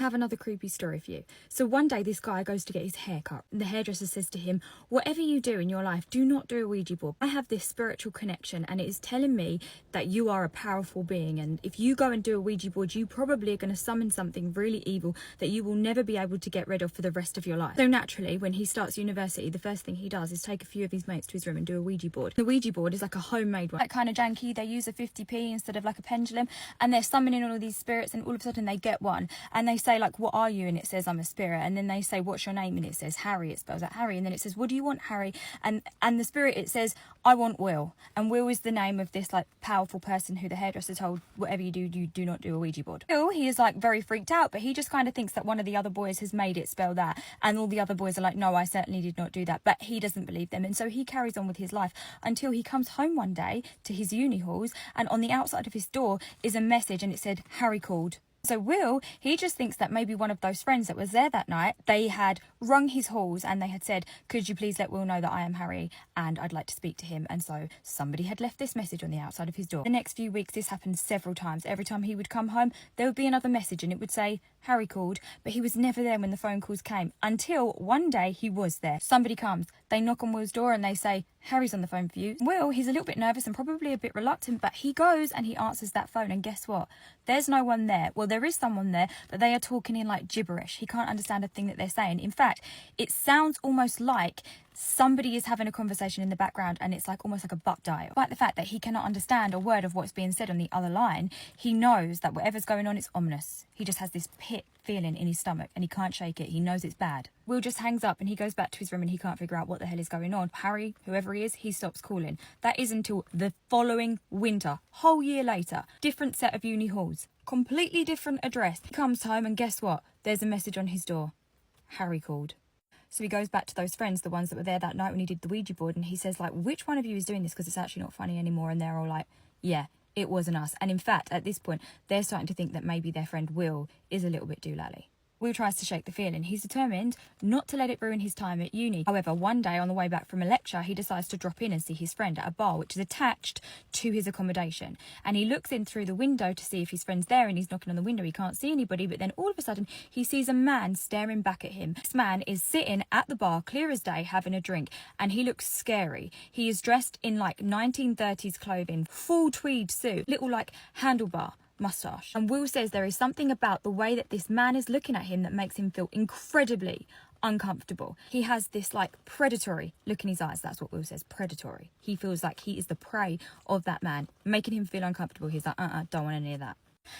I have another creepy story for you. So one day this guy goes to get his hair cut and the hairdresser says to him, whatever you do in your life, do not do a Ouija board. I have this spiritual connection and it is telling me that you are a powerful being, and if you go and do a Ouija board, you probably are going to summon something really evil that you will never be able to get rid of for the rest of your life. So naturally, when he starts university, the first thing he does is take a few of his mates to his room and do a Ouija board. The Ouija board is like a homemade one, like kind of janky. They use a 50p instead of like a pendulum, and they're summoning all of these spirits, and all of a sudden they get one and they say like, what are you? And it says, I'm a spirit. And then they say, what's your name? And it says Harry. It spells out Harry. And then it says, what do you want, Harry? And the spirit, it says, I want Will. And Will is the name of this like powerful person who the hairdresser told, whatever you do not do a Ouija board. Will, he is like very freaked out, but he just kind of thinks that one of the other boys has made it spell that, and all the other boys are like, no, I certainly did not do that. But he doesn't believe them, and so he carries on with his life until he comes home one day to his uni halls, and on the outside of his door is a message, and it said, Harry called. So Will, he just thinks that maybe one of those friends that was there that night, they had rung his halls and they had said, could you please let Will know that I am Harry and I'd like to speak to him. And so somebody had left this message on the outside of his door. The next few weeks, this happened several times. Every time he would come home, there would be another message and it would say, Harry called, but he was never there when the phone calls came, until one day he was there. Somebody comes, they knock on Will's door and they say, Harry's on the phone for you. Will, he's a little bit nervous and probably a bit reluctant, but he goes and he answers that phone, and guess what? There's no one there. Well, there is someone there, but they are talking in like gibberish. He can't understand a thing that they're saying. In fact, it sounds almost like somebody is having a conversation in the background, and it's like almost like a butt dial. Despite the fact that he cannot understand a word of what's being said on the other line, he knows that whatever's going on, it's ominous. He just has this pit feeling in his stomach and he can't shake it. He knows it's bad. Will just hangs up and he goes back to his room and he can't figure out what the hell is going on. Harry, whoever he is, he stops calling. That is until the following winter, whole year later, different set of uni halls, completely different address. He comes home and guess what? There's a message on his door. Harry called. So he goes back to those friends, the ones that were there that night when he did the Ouija board, and he says like, which one of you is doing this? Because it's actually not funny anymore. And they're all like, yeah, it wasn't us. And in fact, at this point, they're starting to think that maybe their friend Will is a little bit doolally. Will tries to shake the feeling. He's determined not to let it ruin his time at uni. However, one day on the way back from a lecture, he decides to drop in and see his friend at a bar, which is attached to his accommodation. And he looks in through the window to see if his friend's there, and he's knocking on the window. He can't see anybody, but then all of a sudden, he sees a man staring back at him. This man is sitting at the bar, clear as day, having a drink, and he looks scary. He is dressed in like 1930s clothing, full tweed suit, little like handlebar mustache. And Will says there is something about the way that this man is looking at him that makes him feel incredibly uncomfortable. He has this like predatory look in his eyes. That's what Will says, predatory. He feels like he is the prey of that man, making him feel uncomfortable. He's like, don't want any of that.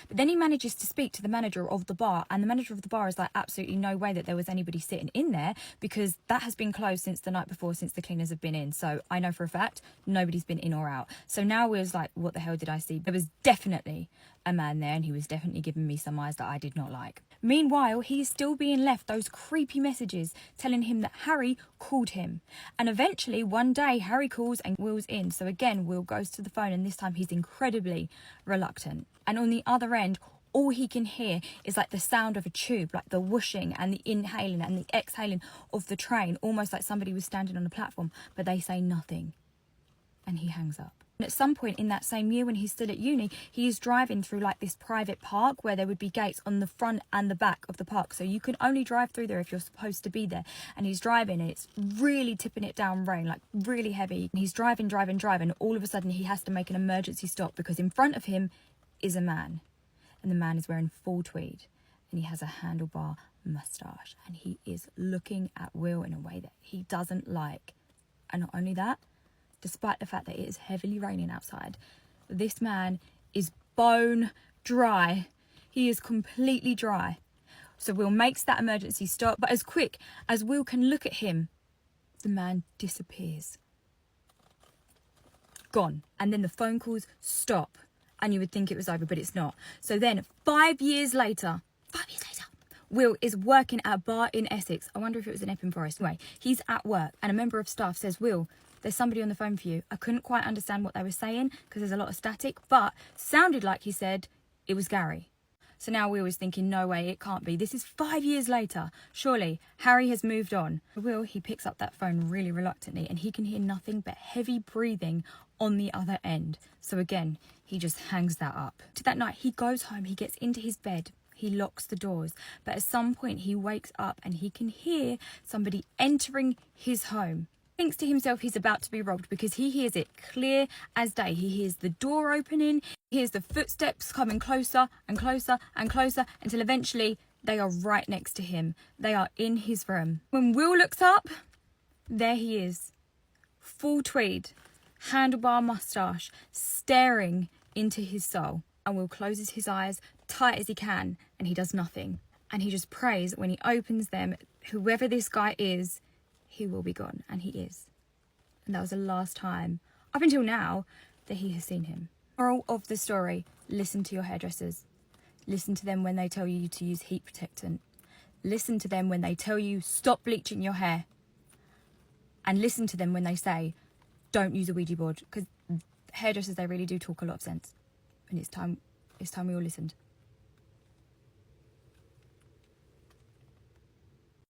But then he manages to speak to the manager of the bar, and the manager of the bar is like, absolutely no way that there was anybody sitting in there, because that has been closed since the night before, since the cleaners have been in. So I know for a fact nobody's been in or out. So now Will's like, what the hell did I see? There was definitely a man there, and he was definitely giving me some eyes that I did not like. Meanwhile, he is still being left those creepy messages telling him that Harry called him. And eventually one day Harry calls and Will's in. So again, Will goes to the phone, and this time he's incredibly reluctant. And on the other end, all he can hear is like the sound of a tube, like the whooshing and the inhaling and the exhaling of the train, almost like somebody was standing on a platform, but they say nothing. And he hangs up. And at some point in that same year, when he's still at uni, he is driving through like this private park where there would be gates on the front and the back of the park. So you can only drive through there if you're supposed to be there. And he's driving, and it's really tipping it down rain, like really heavy. And he's driving. All of a sudden he has to make an emergency stop, because in front of him is a man. And the man is wearing full tweed, and he has a handlebar mustache, and he is looking at Will in a way that he doesn't like. And not only that, despite the fact that it is heavily raining outside, this man is bone dry. He is completely dry. So Will makes that emergency stop, but as quick as Will can look at him, the man disappears. Gone. And then the phone calls stop, and you would think it was over, but it's not. So then 5 years later, Will is working at a bar in Essex. I wonder if it was in Epping Forest. Anyway, he's at work, and a member of staff says, Will, there's somebody on the phone for you. I couldn't quite understand what they were saying because there's a lot of static, but sounded like he said it was Gary. So now Will is thinking, no way, it can't be. This is 5 years later. Surely Harry has moved on. Will, he picks up that phone really reluctantly, and he can hear nothing but heavy breathing on the other end. So again, he just hangs that up. To that night, he goes home, he gets into his bed. he locks the doors. But at some point he wakes up and he can hear somebody entering his home. He thinks to himself he's about to be robbed because he hears it clear as day. He hears the door opening, he hears the footsteps coming closer and closer and closer until eventually they are right next to him. They are in his room. When Will looks up, there he is, full tweed, handlebar moustache, staring into his soul. And Will closes his eyes tight as he can and he does nothing. And he just prays that when he opens them, whoever this guy is, he will be gone. And he is. And that was the last time, up until now, that he has seen him. Moral of the story, listen to your hairdressers. Listen to them when they tell you to use heat protectant. Listen to them when they tell you stop bleaching your hair. And listen to them when they say don't use a Ouija board, because hairdressers, they really do talk a lot of sense. And it's time we all listened.